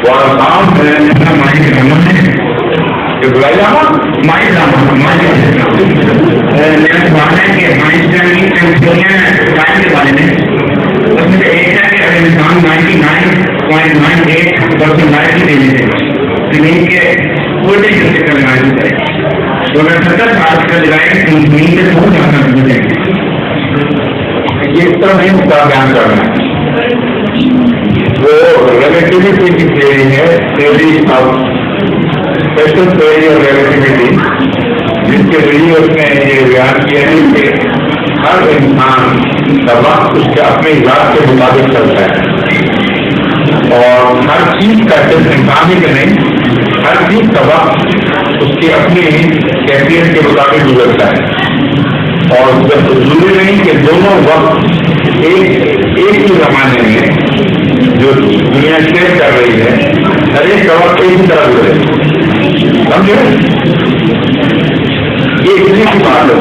وارقام مائی رحمت ہے جو بلائی جانا مائی رحمت مائی میرا سوال ہے کہ مائی اسلامی دنیا قائم کے بارے میں اس میں سے ایک ہے کہ اگر انسان 99.98% لائف ہی دینے سے زمین کے پورے چکر میں آئی ہے تو اگر 70 سال کا جگائے زمین سے بہت زیادہ ملے یہ اس طرح نہیں مقدار بیان کرنا ہے وہ ریلیٹیوٹی کی تھیوری ہے theory of special theory of relativity جس کے ذریعے اس نے یہ بیان کیا ہے کہ ہر انسان کا وقت اس کے اپنے ذات کے مطابق چلتا ہے اور ہر چیز کا صرف انسان ہی کہ نہیں ہر چیز کا وقت اس کی اپنی کیفیت کے مطابق گزرتا ہے اور جب ضروری نہیں کہ دونوں وقت ایک ہی زمانے میں جو دنیا شیئر کر رہی ہے ہر ایک کا وقت ایک ہی طرح گزرے سمجھے یہ اتنی سی بات ہے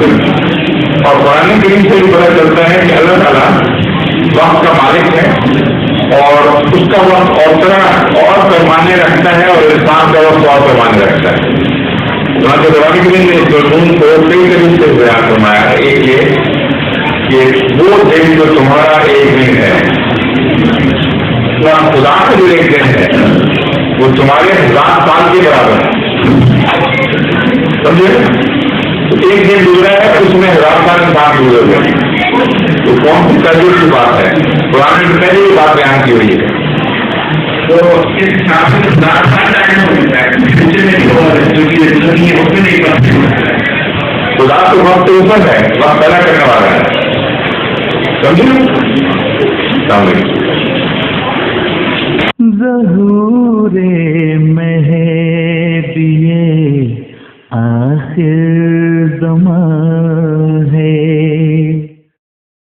اور قرآن کریم سے بھی پتہ چلتا ہے کہ اللہ تعالیٰ وقت کا مالک ہے اور اس کا وقت اور طرح اور پیمانے رکھتا ہے اور انسان کا وقت اور پیمانے رکھتا ہے قرآن کریم نے اس مضمون کو کئی طریقے سے بیان فرمایا ہے ایک یہ کہ وہ دن جو تمہارا ایک دن ہے خدا کا جو ایک دن ہے وہ تمہارے 1000 سال کے برابر ہے سمجھے ایک دن گزرا ہے اس میں 1000 سال انسان گزر گئے تو کون سی تجربے کی بات ہے قرآن نے پہلے یہ بات بیان کی ہوئی ہے تو اس حساب سے خدا تو وقت اوپر ہے وقت پیدا کرنے والا ہے سمجھے ظہور مہدی آخر زمان